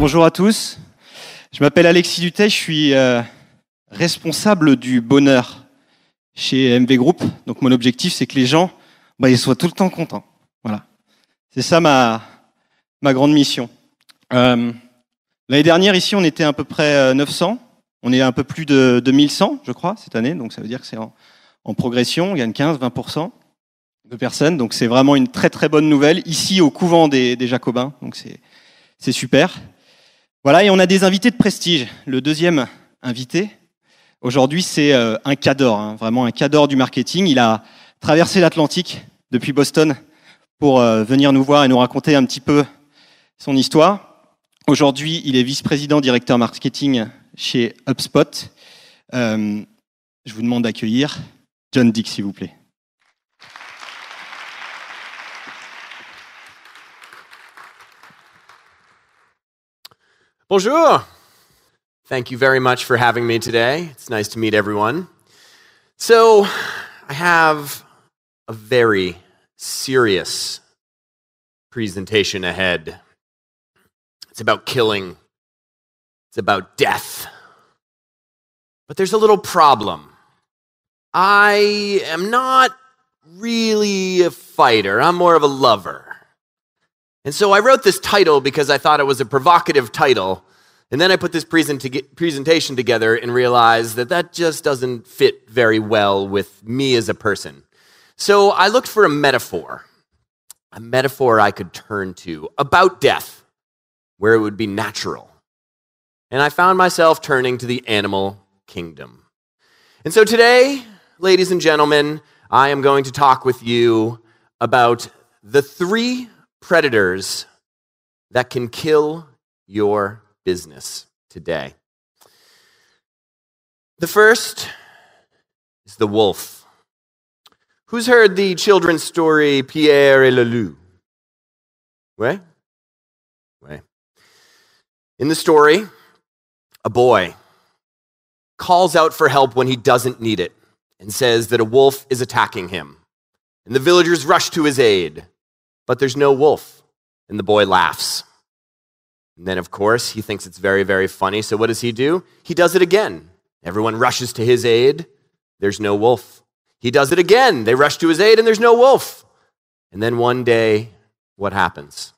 Bonjour à tous, je m'appelle Alexis Dutet, je suis responsable du bonheur chez MV Group. Donc mon objectif, c'est que les gens ils soient tout le temps contents. Voilà. C'est ça ma grande mission. L'année dernière, ici, on était à peu près 900. On est un peu plus de 2100, je crois, cette année. Donc ça veut dire que c'est en progression. On gagne 15-20% de personnes. Donc c'est vraiment une très très bonne nouvelle. Ici, au couvent des Jacobins. Donc c'est super. Voilà, et on a des invités de prestige. Le deuxième invité, aujourd'hui, c'est un cador, vraiment un cador du marketing. Il a traversé l'Atlantique depuis Boston pour venir nous voir et nous raconter un petit peu son histoire. Aujourd'hui, il est vice-président directeur marketing chez HubSpot. Je vous demande d'accueillir John Dick, s'il vous plaît. Bonjour. Thank you very much for having me today. It's nice to meet everyone. So, I have a very serious presentation ahead. It's about killing. It's about death. But there's a little problem. I am not really a fighter. I'm more of a lover. And so I wrote this title because I thought it was a provocative title. And then I put this presentation together and realized that just doesn't fit very well with me as a person. So I looked for a metaphor I could turn to about death, where it would be natural. And I found myself turning to the animal kingdom. And so today, ladies and gentlemen, I am going to talk with you about the 3 predators that can kill your business today. The first is the wolf. Who's heard the children's story Pierre et le loup? Ouais? Ouais. In the story, a boy calls out for help when he doesn't need it and says that a wolf is attacking him. And the villagers rush to his aid. But there's no wolf, and the boy laughs. And then, of course, he thinks it's very, very funny, so what does he do? He does it again. Everyone rushes to his aid. There's no wolf. He does it again. They rush to his aid, and there's no wolf. And then one day, what happens?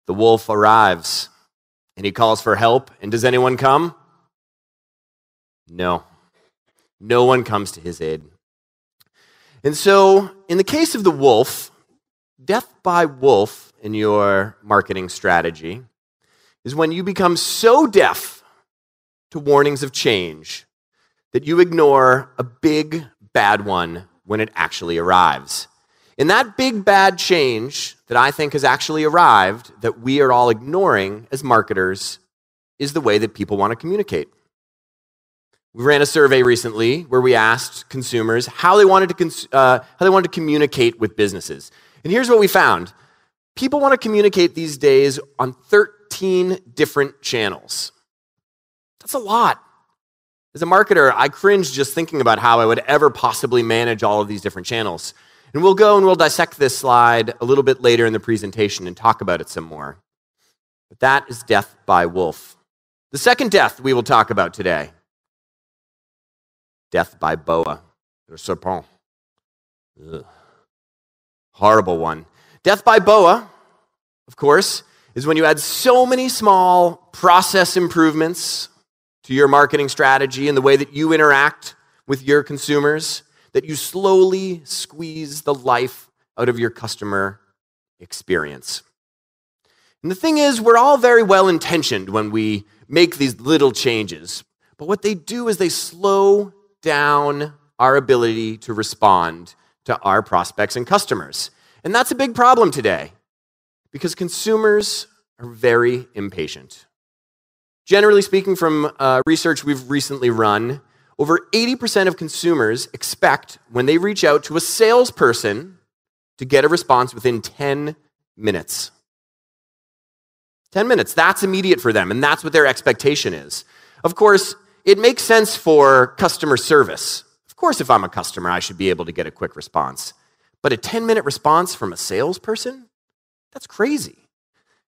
The wolf arrives, and he calls for help, and does anyone come? No. No one comes to his aid. And so, in the case of the wolf, death by wolf in your marketing strategy is when you become so deaf to warnings of change that you ignore a big, bad one when it actually arrives. And that big, bad change that I think has actually arrived, that we are all ignoring as marketers, is the way that people want to communicate. We ran a survey recently where we asked consumers how they wanted to communicate with businesses. And here's what we found. People want to communicate these days on 13 different channels. That's a lot. As a marketer, I cringe just thinking about how I would ever possibly manage all of these different channels. And we'll dissect this slide a little bit later in the presentation and talk about it some more. But that is death by wolf. The second death we will talk about today, death by boa, or serpent. Ugh. Horrible one. Death by boa, of course, is when you add so many small process improvements to your marketing strategy and the way that you interact with your consumers that you slowly squeeze the life out of your customer experience. And the thing is, we're all very well intentioned when we make these little changes, but what they do is they slow down our ability to respond to our prospects and customers. And that's a big problem today because consumers are very impatient. Generally speaking, from research we've recently run, over 80% of consumers expect when they reach out to a salesperson to get a response within 10 minutes. 10 minutes, that's immediate for them, and that's what their expectation is. Of course, it makes sense for customer service. Of course, if I'm a customer, I should be able to get a quick response. But a 10-minute response from a salesperson? That's crazy.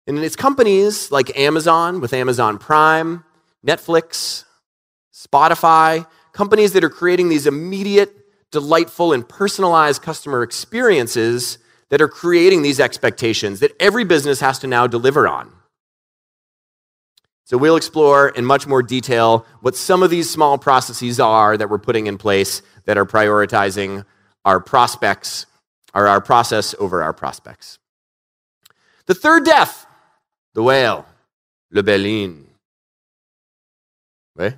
And it's companies like Amazon with Amazon Prime, Netflix, Spotify, companies that are creating these immediate, delightful, and personalized customer experiences that are creating these expectations that every business has to now deliver on. So we'll explore in much more detail what some of these small processes are that we're putting in place that are prioritizing our prospects, or our process over our prospects. The third death, the whale, le baleine. Wait,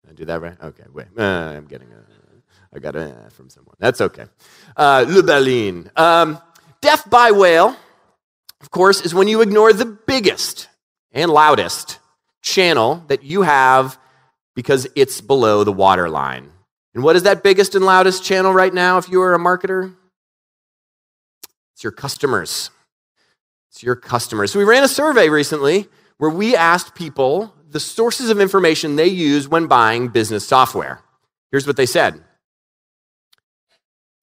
did I do that right? Okay, wait, I'm getting I got a from someone. That's okay. Le baleine. Death by whale, of course, is when you ignore the biggest and loudest channel that you have because it's below the waterline. And what is that biggest and loudest channel right now if you are a marketer? It's your customers. It's your customers. So we ran a survey recently where we asked people the sources of information they use when buying business software. Here's what they said.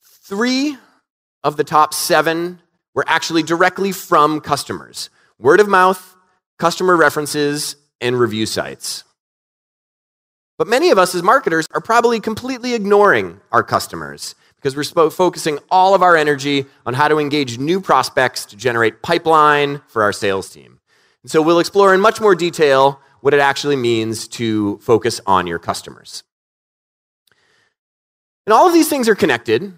3 of the top 7 were actually directly from customers. Word of mouth, customer references, and review sites. But many of us as marketers are probably completely ignoring our customers because we're focusing all of our energy on how to engage new prospects to generate pipeline for our sales team. And so we'll explore in much more detail what it actually means to focus on your customers. And all of these things are connected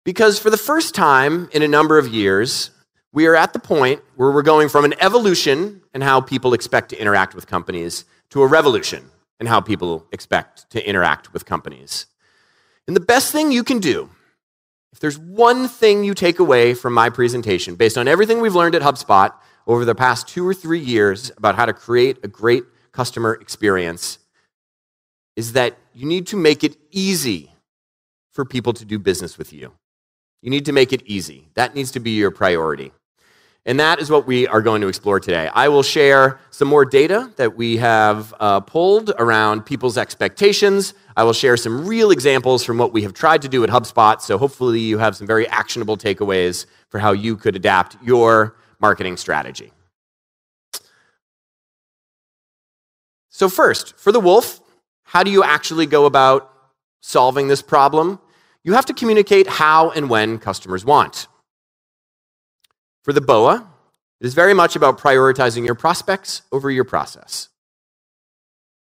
because for the first time in a number of years, we are at the point where we're going from an evolution in how people expect to interact with companies to a revolution in how people expect to interact with companies. And the best thing you can do, if there's one thing you take away from my presentation, based on everything we've learned at HubSpot over the past 2 or 3 years about how to create a great customer experience, is that you need to make it easy for people to do business with you. You need to make it easy. That needs to be your priority. And that is what we are going to explore today. I will share some more data that we have pulled around people's expectations. I will share some real examples from what we have tried to do at HubSpot, so hopefully you have some very actionable takeaways for how you could adapt your marketing strategy. So first, for the wolf, how do you actually go about solving this problem? You have to communicate how and when customers want. For the boa, it is very much about prioritizing your prospects over your process.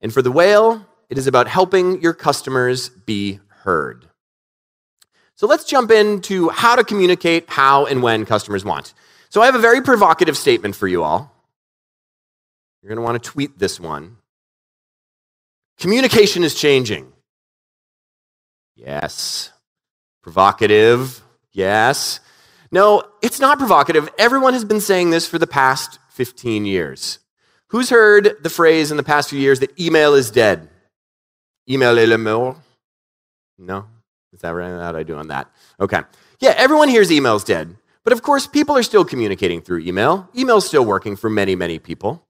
And for the whale, it is about helping your customers be heard. So let's jump into how to communicate how and when customers want. So I have a very provocative statement for you all. You're going to want to tweet this one. Communication is changing. Yes. Provocative. Yes. No, it's not provocative. Everyone has been saying this for the past 15 years. Who's heard the phrase in the past few years that email is dead? Email est le mort? No? Is that right? How do I do on that? Okay. Yeah, everyone hears email's dead. But of course, people are still communicating through email. Email's still working for many, many people.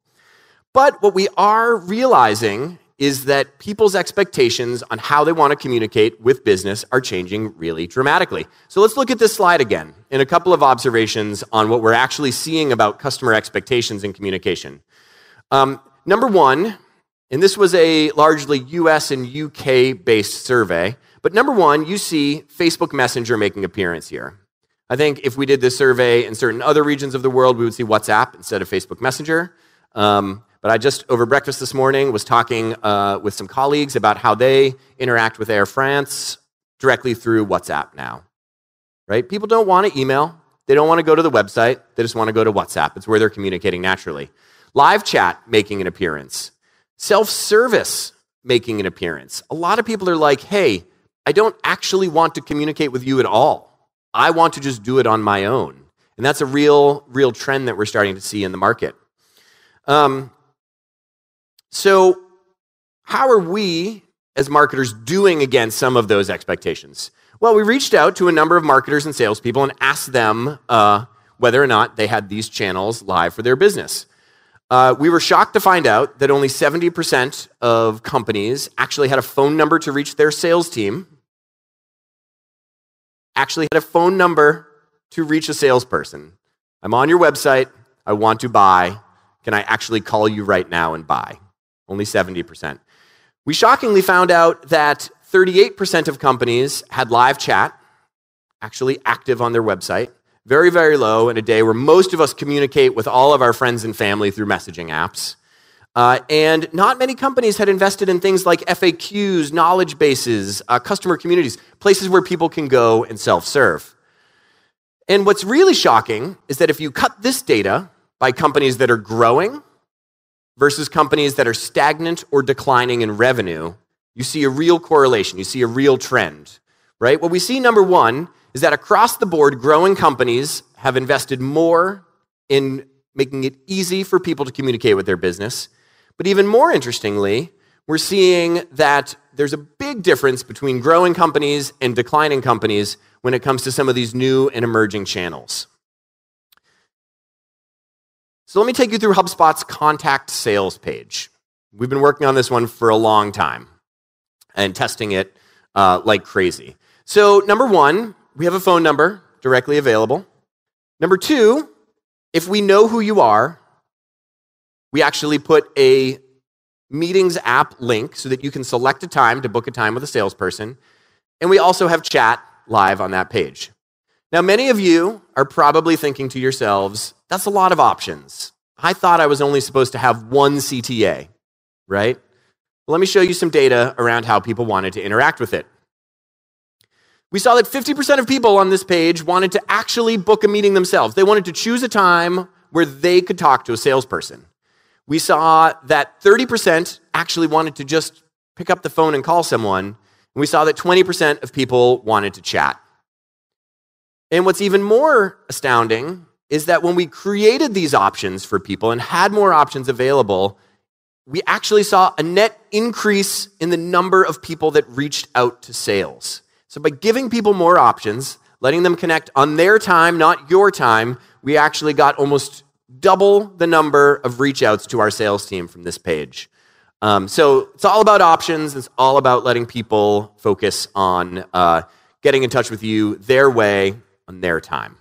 But what we are realizing is that people's expectations on how they want to communicate with business are changing really dramatically. So let's look at this slide again and a couple of observations on what we're actually seeing about customer expectations in communication. Number one, and this was a largely US and UK based survey, but number one, you see Facebook Messenger making an appearance here. I think if we did this survey in certain other regions of the world, we would see WhatsApp instead of Facebook Messenger. But I just, over breakfast this morning, was talking with some colleagues about how they interact with Air France directly through WhatsApp now, right? People don't want to email. They don't want to go to the website. They just want to go to WhatsApp. It's where they're communicating naturally. Live chat making an appearance. Self-service making an appearance. A lot of people are like, hey, I don't actually want to communicate with you at all. I want to just do it on my own. And that's a real trend that we're starting to see in the market. So how are we, as marketers, doing against some of those expectations? Well, we reached out to a number of marketers and salespeople and asked them whether or not they had these channels live for their business. We were shocked to find out that only 70% of companies actually had a phone number to reach their sales team, actually had a phone number to reach a salesperson. I'm on your website. I want to buy. Can I actually call you right now and buy? Only 70%. We shockingly found out that 38% of companies had live chat, actually active on their website. Very, very low in a day where most of us communicate with all of our friends and family through messaging apps. And not many companies had invested in things like FAQs, knowledge bases, customer communities, places where people can go and self-serve. And what's really shocking is that if you cut this data by companies that are growing versus companies that are stagnant or declining in revenue, you see a real correlation, you see a real trend, right? What we see, number one, is that across the board, growing companies have invested more in making it easy for people to communicate with their business. But even more interestingly, we're seeing that there's a big difference between growing companies and declining companies when it comes to some of these new and emerging channels. So let me take you through HubSpot's contact sales page. We've been working on this one for a long time and testing it like crazy. So number one, we have a phone number directly available. Number two, if we know who you are, we actually put a meetings app link so that you can select a time to book a time with a salesperson. And we also have chat live on that page. Now, many of you are probably thinking to yourselves, that's a lot of options. I thought I was only supposed to have one CTA, right? Well, let me show you some data around how people wanted to interact with it. We saw that 50% of people on this page wanted to actually book a meeting themselves. They wanted to choose a time where they could talk to a salesperson. We saw that 30% actually wanted to just pick up the phone and call someone. And we saw that 20% of people wanted to chat. And what's even more astounding is that when we created these options for people and had more options available, we actually saw a net increase in the number of people that reached out to sales. So by giving people more options, letting them connect on their time, not your time, we actually got almost double the number of reach outs to our sales team from this page. So it's all about options. It's all about letting people focus on getting in touch with you their way on their time.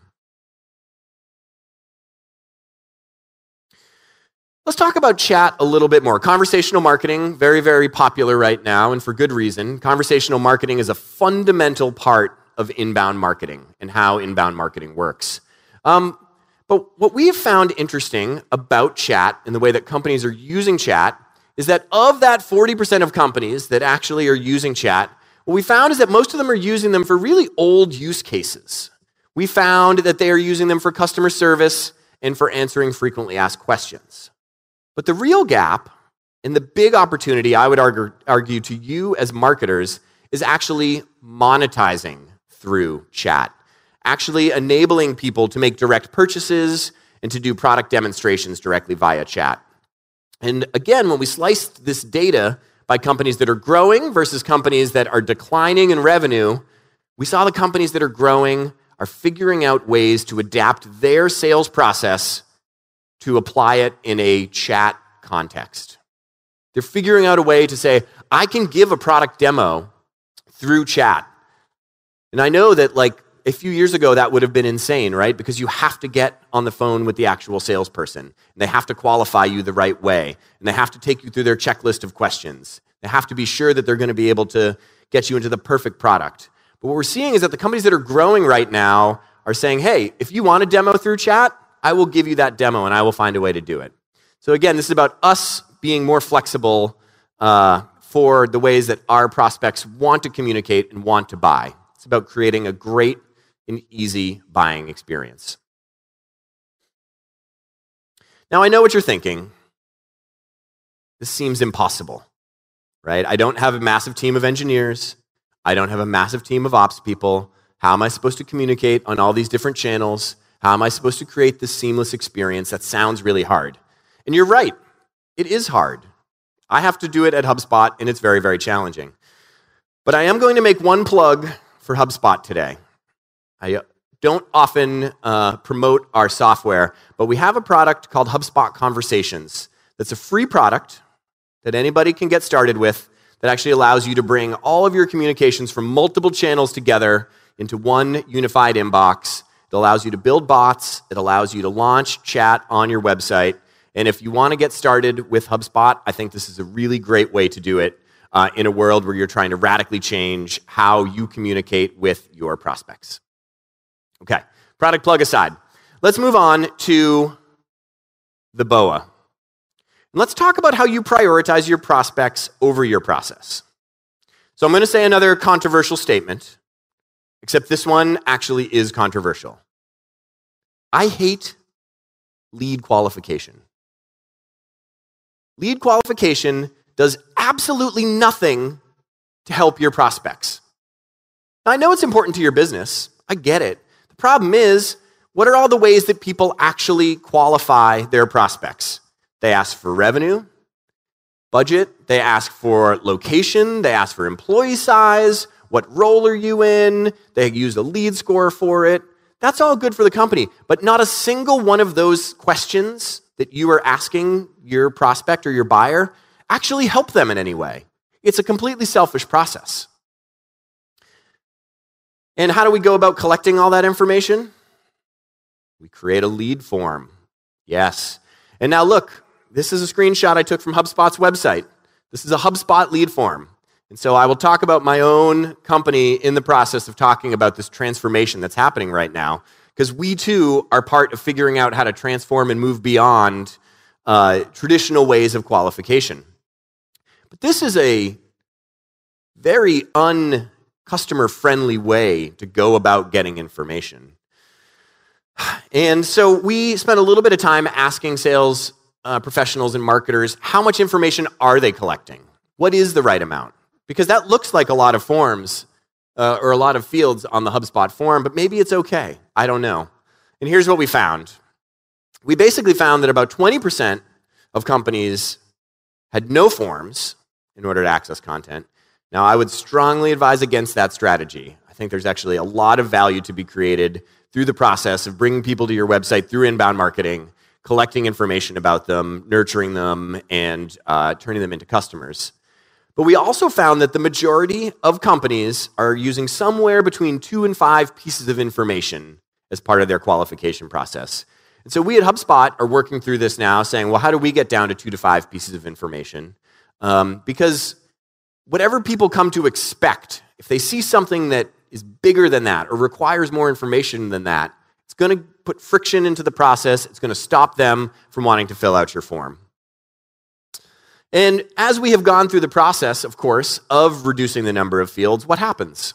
Let's talk about chat a little bit more. Conversational marketing, very, very popular right now, and for good reason. Conversational marketing is a fundamental part of inbound marketing and how inbound marketing works. But what we have found interesting about chat and the way that companies are using chat is that of that 40% of companies that actually are using chat, what we found is that most of them are using them for really old use cases. We found that they are using them for customer service and for answering frequently asked questions. But the real gap and the big opportunity, I would argue to you as marketers, is actually monetizing through chat. Actually enabling people to make direct purchases and to do product demonstrations directly via chat. And again, when we sliced this data by companies that are growing versus companies that are declining in revenue, we saw the companies that are growing are figuring out ways to adapt their sales process to apply it in a chat context. They're figuring out a way to say, I can give a product demo through chat. And I know that like a few years ago, that would have been insane, right? Because you have to get on the phone with the actual salesperson. And they have to qualify you the right way. And they have to take you through their checklist of questions. They have to be sure that they're going to be able to get you into the perfect product. But what we're seeing is that the companies that are growing right now are saying, hey, if you want a demo through chat, I will give you that demo and I will find a way to do it. So again, this is about us being more flexible for the ways that our prospects want to communicate and want to buy. It's about creating a great and easy buying experience. Now, I know what you're thinking. This seems impossible, right? I don't have a massive team of engineers. I don't have a massive team of ops people. How am I supposed to communicate on all these different channels? How am I supposed to create this seamless experience? That sounds really hard. And you're right. It is hard. I have to do it at HubSpot, and it's very, very challenging. But I am going to make one plug for HubSpot today. I don't often promote our software, but we have a product called HubSpot Conversations. That's a free product that anybody can get started with that actually allows you to bring all of your communications from multiple channels together into one unified inbox It allows you to build bots. It allows you to launch chat on your website. And if you want to get started with HubSpot, I think this is a really great way to do it in a world where you're trying to radically change how you communicate with your prospects. Okay, product plug aside. Let's move on to the BOA. And let's talk about how you prioritize your prospects over your process. So I'm going to say another controversial statement, except this one actually is controversial. I hate lead qualification. Lead qualification does absolutely nothing to help your prospects. Now, I know it's important to your business. I get it. The problem is, what are all the ways that people actually qualify their prospects? They ask for revenue, budget, they ask for location, they ask for employee size, what role are you in, they use a lead score for it. That's all good for the company, but not a single one of those questions that you are asking your prospect or your buyer actually help them in any way. It's a completely selfish process. And how do we go about collecting all that information? We create a lead form. Yes. And now look, this is a screenshot I took from HubSpot's website. This is a HubSpot lead form. And so I will talk about my own company in the process of talking about this transformation that's happening right now, because we too are part of figuring out how to transform and move beyond traditional ways of qualification. But this is a very un-customer-friendly way to go about getting information. And so we spent a little bit of time asking sales professionals and marketers, how much information are they collecting? What is the right amount? Because that looks like a lot of forms or a lot of fields on the HubSpot form, but maybe it's okay. I don't know. And here's what we found. We basically found that about 20% of companies had no forms in order to access content. Now, I would strongly advise against that strategy. I think there's actually a lot of value to be created through the process of bringing people to your website through inbound marketing, collecting information about them, nurturing them, and turning them into customers. But we also found that the majority of companies are using somewhere between 2 and 5 pieces of information as part of their qualification process. And so we at HubSpot are working through this now, saying, well, how do we get down to 2 to 5 pieces of information? Because whatever people come to expect, if they see something that is bigger than that or requires more information than that, it's going to put friction into the process. It's going to stop them from wanting to fill out your form. And as we have gone through the process, of course, of reducing the number of fields, what happens?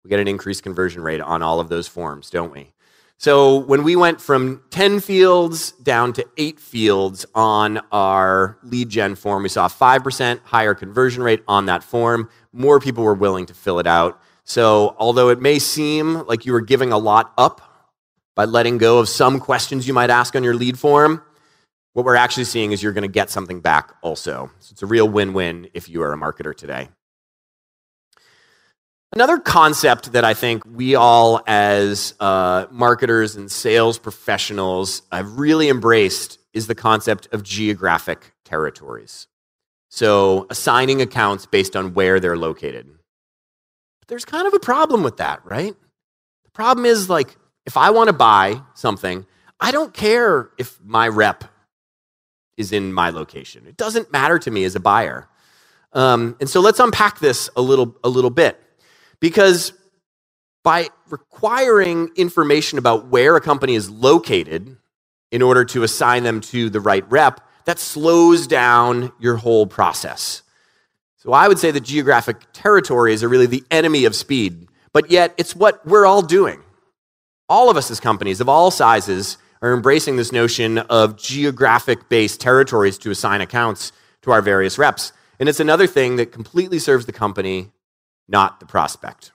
We get an increased conversion rate on all of those forms, don't we? So when we went from 10 fields down to 8 fields on our lead gen form, we saw a 5% higher conversion rate on that form. More people were willing to fill it out. So although it may seem like you were giving a lot up by letting go of some questions you might ask on your lead form, what we're actually seeing is you're going to get something back also. So it's a real win-win if you are a marketer today. Another concept that I think we all as marketers and sales professionals have really embraced is the concept of geographic territories. So assigning accounts based on where they're located. But there's kind of a problem with that, right? The problem is, like, if I want to buy something, I don't care if my rep is in my location. It doesn't matter to me as a buyer. And so let's unpack this a little bit. Because by requiring information about where a company is located in order to assign them to the right rep, that slows down your whole process. So I would say that geographic territories are really the enemy of speed, but yet it's what we're all doing. All of us as companies of all sizes are embracing this notion of geographic-based territories to assign accounts to our various reps. And it's another thing that completely serves the company, not the prospect.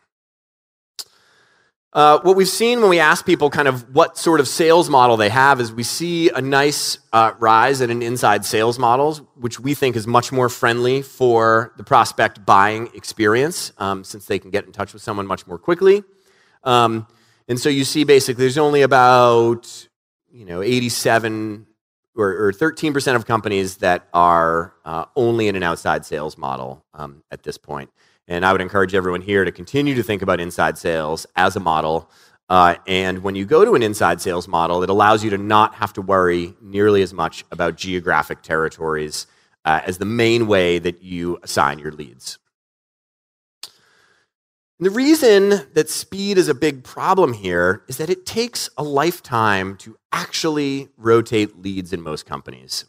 What we've seen when we ask people kind of what sort of sales model they have is we see a nice rise in an inside sales model, which we think is much more friendly for the prospect buying experience, since they can get in touch with someone much more quickly. And so you see basically there's only about 87 or 13% of companies that are only in an outside sales model at this point. And I would encourage everyone here to continue to think about inside sales as a model And when you go to an inside sales model, it allows you to not have to worry nearly as much about geographic territories as the main way that you assign your leads. And the reason that speed is a big problem here is that it takes a lifetime to actually rotate leads in most companies.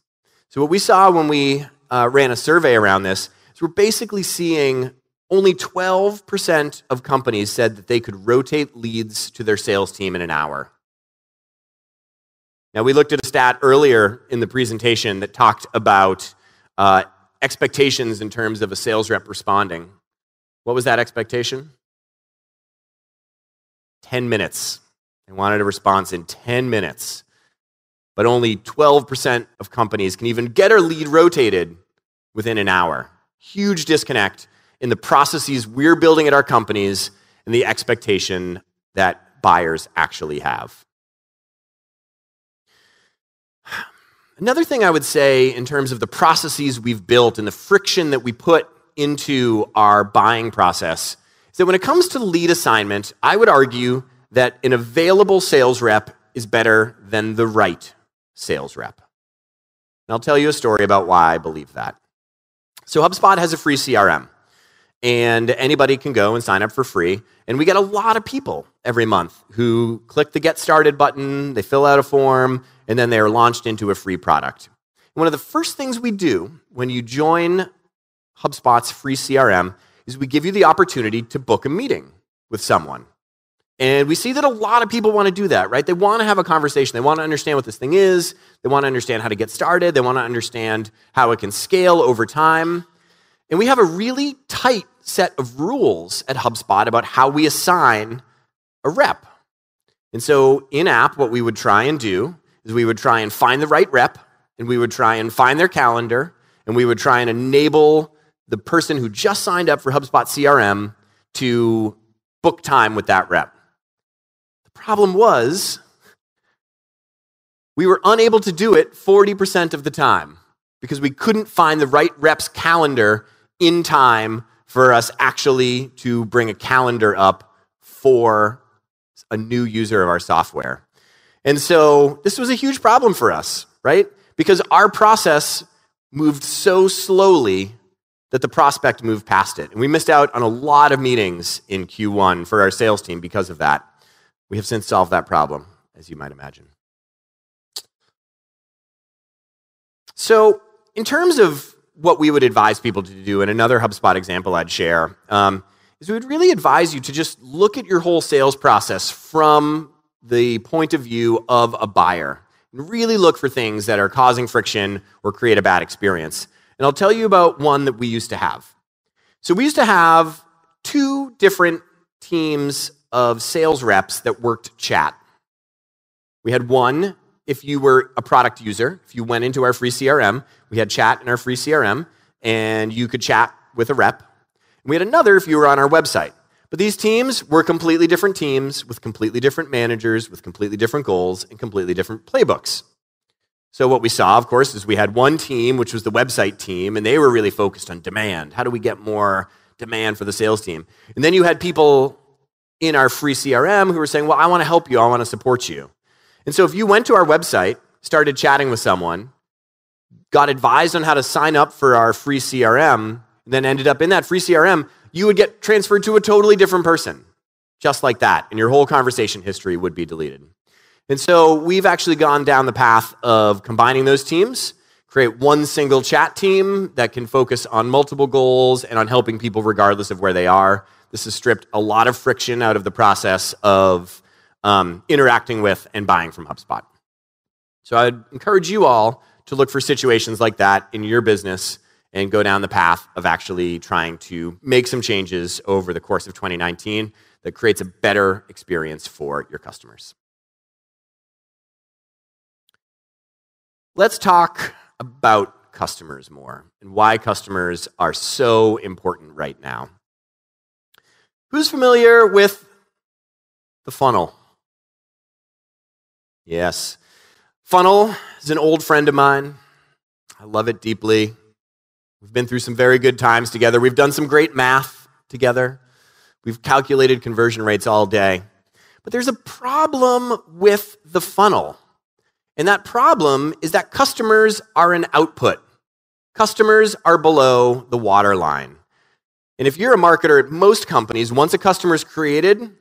So what we saw when we ran a survey around this is we're basically seeing only 12% of companies said that they could rotate leads to their sales team in an hour. Now, we looked at a stat earlier in the presentation that talked about expectations in terms of a sales rep responding. What was that expectation? 10 minutes. They wanted a response in 10 minutes. But only 12% of companies can even get a lead rotated within an hour. Huge disconnect in the processes we're building at our companies and the expectation that buyers actually have. Another thing I would say in terms of the processes we've built and the friction that we put into our buying process is that when it comes to lead assignment, I would argue that an available sales rep is better than the right sales rep. And I'll tell you a story about why I believe that. So HubSpot has a free CRM. And anybody can go and sign up for free. And we get a lot of people every month who click the Get Started button, they fill out a form, and then they are launched into a free product. And one of the first things we do when you join HubSpot's free CRM is we give you the opportunity to book a meeting with someone. And we see that a lot of people want to do that, right? They want to have a conversation. They want to understand what this thing is. They want to understand how to get started. They want to understand how it can scale over time. And we have a really tight set of rules at HubSpot about how we assign a rep. And so in-app, what we would try and do is we would try and find the right rep, and we would try and find their calendar, and we would try and enable the person who just signed up for HubSpot CRM to book time with that rep. The problem was we were unable to do it 40% of the time because we couldn't find the right rep's calendar in time for us actually to bring a calendar up for a new user of our software. And so this was a huge problem for us, right? Because our process moved so slowly that the prospect moved past it. And we missed out on a lot of meetings in Q1 for our sales team because of that. We have since solved that problem, as you might imagine. So in terms of what we would advise people to do, and another HubSpot example I'd share, is we would really advise you to just look at your whole sales process from the point of view of a buyer and really look for things that are causing friction or create a bad experience. And I'll tell you about one that we used to have. So we used to have 2 different teams of sales reps that worked chat. We had one, if you were a product user, if you went into our free CRM, we had chat in our free CRM, and you could chat with a rep. And we had another if you were on our website. But these teams were completely different teams with completely different managers, with completely different goals, and completely different playbooks. So what we saw, of course, is we had one team, which was the website team, and they were really focused on demand. How do we get more demand for the sales team? And then you had people in our free CRM who were saying, well, I want to help you, I want to support you. And so if you went to our website, started chatting with someone, got advised on how to sign up for our free CRM, then ended up in that free CRM, you would get transferred to a totally different person, just like that, and your whole conversation history would be deleted. And so we've actually gone down the path of combining those teams, create one single chat team that can focus on multiple goals and on helping people regardless of where they are. This has stripped a lot of friction out of the process of interacting with and buying from HubSpot. So I'd encourage you all to look for situations like that in your business and go down the path of actually trying to make some changes over the course of 2019 that creates a better experience for your customers. Let's talk about customers more and why customers are so important right now. Who's familiar with the funnel? Yes. Funnel is an old friend of mine. I love it deeply. We've been through some very good times together. We've done some great math together. We've calculated conversion rates all day. But there's a problem with the funnel. And that problem is that customers are an output. Customers are below the waterline. And if you're a marketer at most companies, once a customer is created,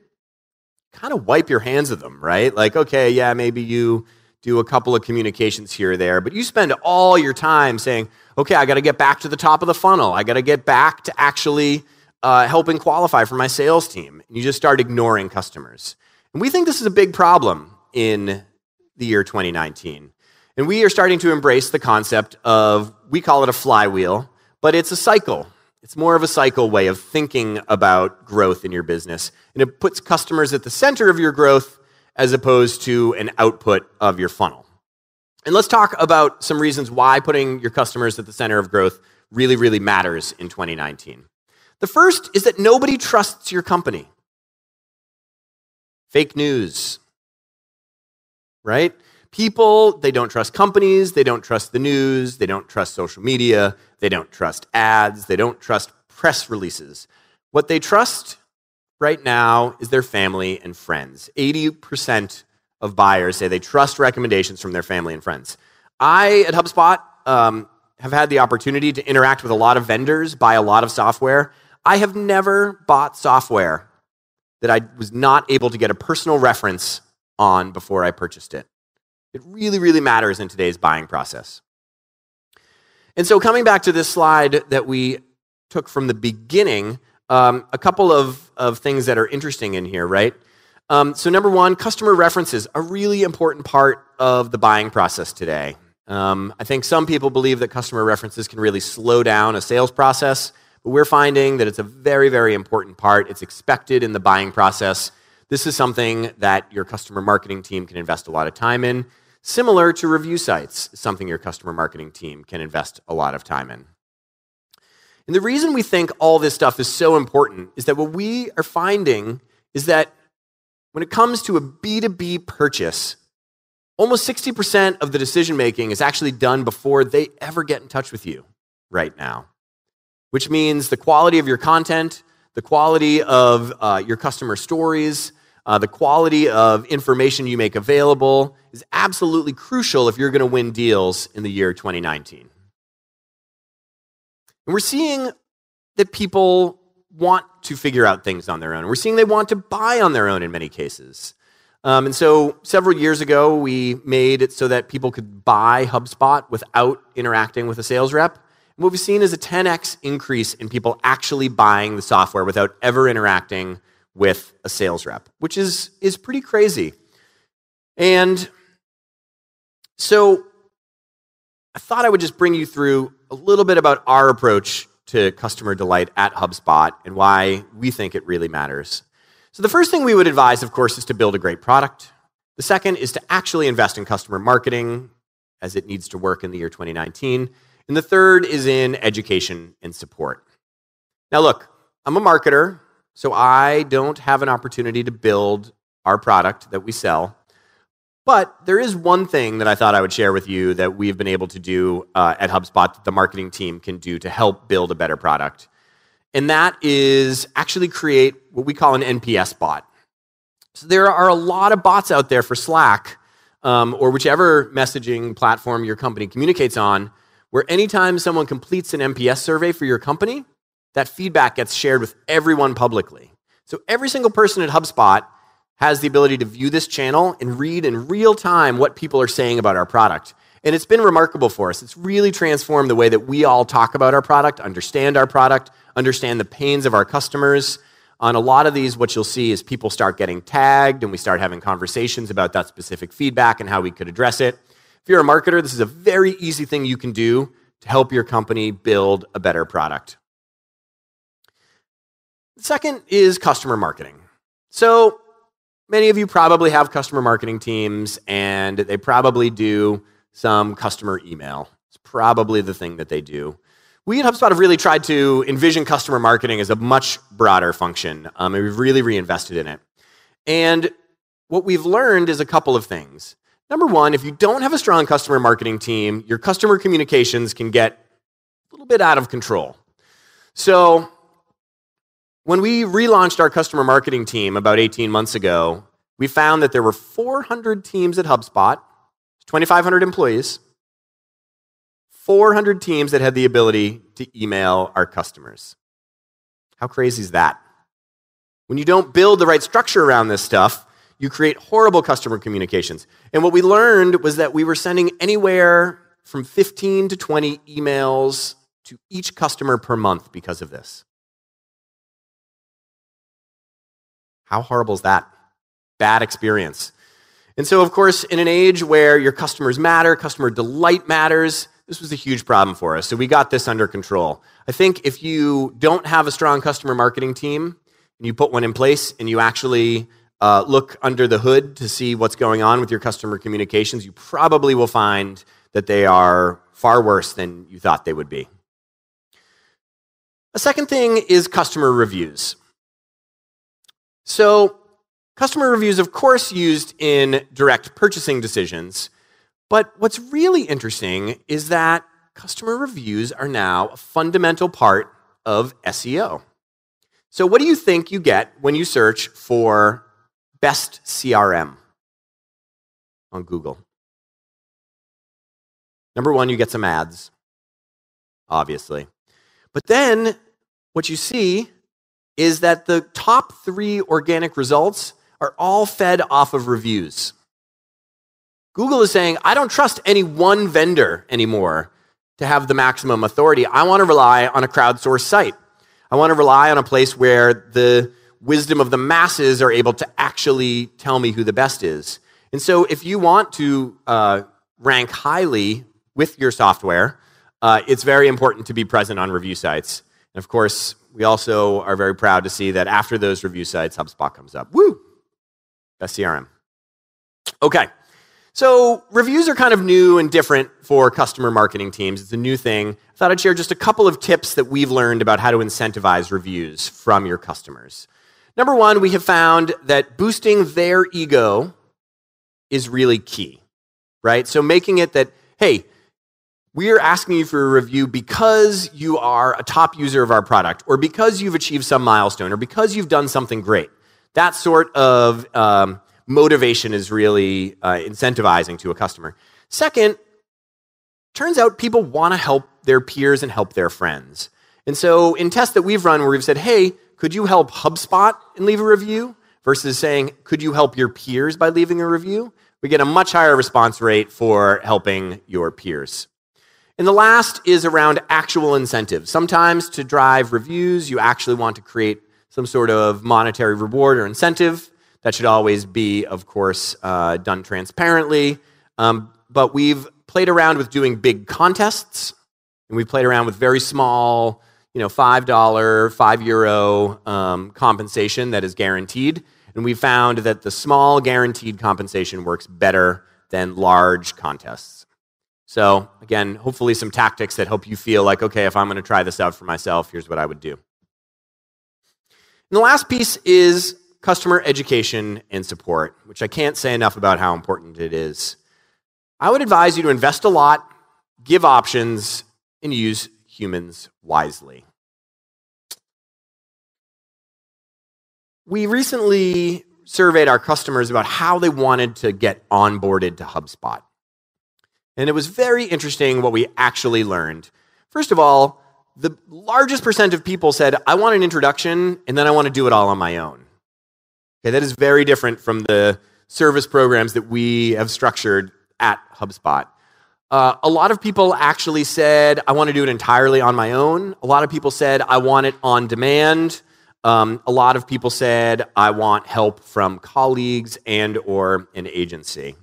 kind of wipe your hands of them, right? Like, okay, yeah, maybe you do a couple of communications here or there, but you spend all your time saying, okay, I got to get back to the top of the funnel. I got to get back to actually helping qualify for my sales team. And you just start ignoring customers. And we think this is a big problem in the year 2019. And we are starting to embrace the concept of, we call it a flywheel, but it's a cycle. It's more of a cycle way of thinking about growth in your business. And it puts customers at the center of your growth as opposed to an output of your funnel. And let's talk about some reasons why putting your customers at the center of growth really, really matters in 2019. The first is that nobody trusts your company. Fake news, right? People, they don't trust companies, they don't trust the news, they don't trust social media, they don't trust ads, they don't trust press releases. What they trust right now is their family and friends. 80% of buyers say they trust recommendations from their family and friends. I, at HubSpot, have had the opportunity to interact with a lot of vendors, buy a lot of software. I have never bought software that I was not able to get a personal reference on before I purchased it. It really, really matters in today's buying process. And so coming back to this slide that we took from the beginning, a couple of things that are interesting in here, right? So number one, customer references, a really important part of the buying process today. I think some people believe that customer references can really slow down a sales process, but we're finding that it's a very, very important part. It's expected in the buying process. This is something that your customer marketing team can invest a lot of time in. Similar to review sites, something your customer marketing team can invest a lot of time in. And the reason we think all this stuff is so important is that what we are finding is that when it comes to a B2B purchase, almost 60% of the decision making is actually done before they ever get in touch with you right now, which means the quality of your content, the quality of your customer stories, the quality of information you make available is absolutely crucial if you're going to win deals in the year 2019. And we're seeing that people want to figure out things on their own. We're seeing they want to buy on their own in many cases. And so several years ago, we made it so that people could buy HubSpot without interacting with a sales rep. And what we've seen is a 10x increase in people actually buying the software without ever interacting with a sales rep, which is pretty crazy. And so I thought I would just bring you through a little bit about our approach to customer delight at HubSpot and why we think it really matters. So the first thing we would advise, of course, is to build a great product. The second is to actually invest in customer marketing as it needs to work in the year 2019. And the third is in education and support. Now look, I'm a marketer, so I don't have an opportunity to build our product that we sell. But there is one thing that I thought I would share with you that we've been able to do at HubSpot that the marketing team can do to help build a better product. And that is actually create what we call an NPS bot. So there are a lot of bots out there for Slack or whichever messaging platform your company communicates on, where anytime someone completes an NPS survey for your company, that feedback gets shared with everyone publicly. So every single person at HubSpot has the ability to view this channel and read in real time what people are saying about our product. And it's been remarkable for us. It's really transformed the way that we all talk about our product, understand the pains of our customers. On a lot of these, what you'll see is people start getting tagged and we start having conversations about that specific feedback and how we could address it. If you're a marketer, this is a very easy thing you can do to help your company build a better product. The second is customer marketing. So many of you probably have customer marketing teams and they probably do some customer email. It's probably the thing that they do. We at HubSpot have really tried to envision customer marketing as a much broader function, and we've really reinvested in it. And what we've learned is a couple of things. Number one, if you don't have a strong customer marketing team, your customer communications can get a little bit out of control. So when we relaunched our customer marketing team about 18 months ago, we found that there were 400 teams at HubSpot, 2,500 employees, 400 teams that had the ability to email our customers. How crazy is that? When you don't build the right structure around this stuff, you create horrible customer communications. And what we learned was that we were sending anywhere from 15 to 20 emails to each customer per month because of this. How horrible is that? Bad experience. And so, of course, in an age where your customers matter, customer delight matters, this was a huge problem for us. So we got this under control. I think if you don't have a strong customer marketing team, and you put one in place, and you actually look under the hood to see what's going on with your customer communications, you probably will find that they are far worse than you thought they would be. A second thing is customer reviews. So customer reviews, of course, used in direct purchasing decisions, but what's really interesting is that customer reviews are now a fundamental part of SEO. So what do you think you get when you search for best CRM on Google? Number one, you get some ads, obviously. But then what you see is that the top 3 organic results are all fed off of reviews. Google is saying, I don't trust any one vendor anymore to have the maximum authority. I want to rely on a crowdsourced site. I want to rely on a place where the wisdom of the masses are able to actually tell me who the best is. And so if you want to rank highly with your software, it's very important to be present on review sites. And of course, we also are very proud to see that after those review sites, HubSpot comes up. Woo! Best CRM. Okay. So reviews are kind of new and different for customer marketing teams. It's a new thing. I thought I'd share just a couple of tips that we've learned about how to incentivize reviews from your customers. Number one, we have found that boosting their ego is really key, right? So making it that, hey, we are asking you for a review because you are a top user of our product, or because you've achieved some milestone, or because you've done something great. That sort of motivation is really incentivizing to a customer. Second, turns out people want to help their peers and help their friends. And so in tests that we've run where we've said, hey, could you help HubSpot and leave a review? Versus saying, could you help your peers by leaving a review? We get a much higher response rate for helping your peers. And the last is around actual incentives. Sometimes to drive reviews, you actually want to create some sort of monetary reward or incentive. That should always be, of course, done transparently. But we've played around with doing big contests, and we've played around with very small, $5, €5 compensation that is guaranteed. And we found that the small guaranteed compensation works better than large contests. So again, hopefully some tactics that help you feel like, okay, if I'm going to try this out for myself, here's what I would do. And the last piece is customer education and support, which I can't say enough about how important it is. I would advise you to invest a lot, give options, and use humans wisely. We recently surveyed our customers about how they wanted to get onboarded to HubSpot. And it was very interesting what we actually learned. First of all, the largest percent of people said, I want an introduction, and then I want to do it all on my own. Okay, that is very different from the service programs that we have structured at HubSpot. A lot of people actually said, I want to do it entirely on my own. A lot of people said, I want it on demand. A lot of people said, I want help from colleagues and or an agency.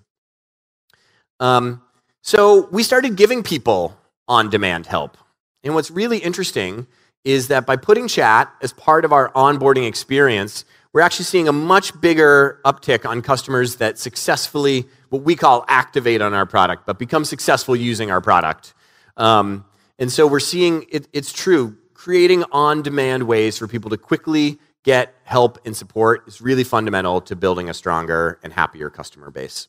So we started giving people on-demand help. And what's really interesting is that by putting chat as part of our onboarding experience, we're actually seeing a much bigger uptick on customers that successfully, what we call activate on our product, but become successful using our product. And so we're seeing, it's true, creating on-demand ways for people to quickly get help and support is really fundamental to building a stronger and happier customer base.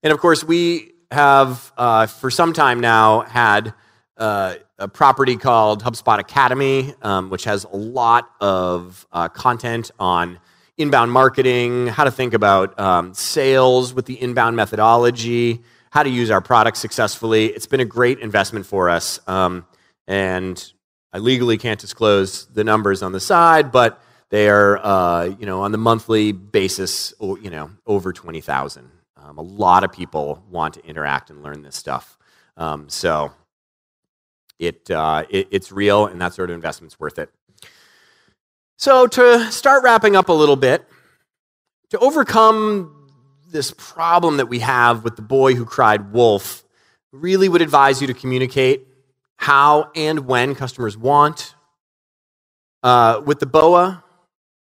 And of course, we have, for some time now, had a property called HubSpot Academy, which has a lot of content on inbound marketing, how to think about sales with the inbound methodology, how to use our products successfully. It's been a great investment for us, and I legally can't disclose the numbers on the side, but they are, on the monthly basis, over 20,000. A lot of people want to interact and learn this stuff, so it's real, and that sort of investment's worth it. So to start wrapping up a little bit, to overcome this problem that we have with the boy who cried wolf, really would advise you to communicate how and when customers want. With the BOA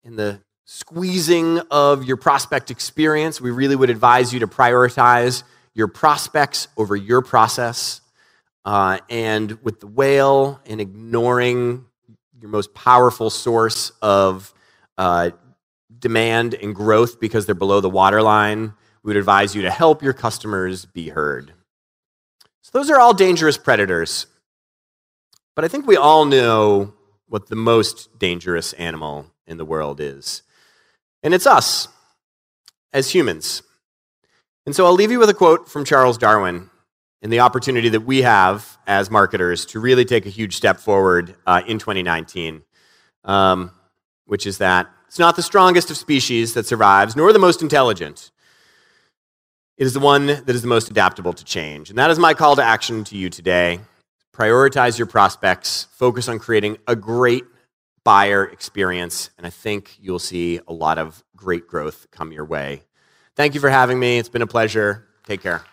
and the squeezing of your prospect experience, we really would advise you to prioritize your prospects over your process. And with the whale and ignoring your most powerful source of demand and growth because they're below the waterline, we would advise you to help your customers be heard. So those are all dangerous predators. But I think we all know what the most dangerous animal in the world is. And it's us, as humans. And so I'll leave you with a quote from Charles Darwin and the opportunity that we have as marketers to really take a huge step forward in 2019, which is that it's not the strongest of species that survives, nor the most intelligent. It is the one that is the most adaptable to change. And that is my call to action to you today. Prioritize your prospects, focus on creating a great buyer experience, and I think you'll see a lot of great growth come your way. Thank you for having me. It's been a pleasure. Take care.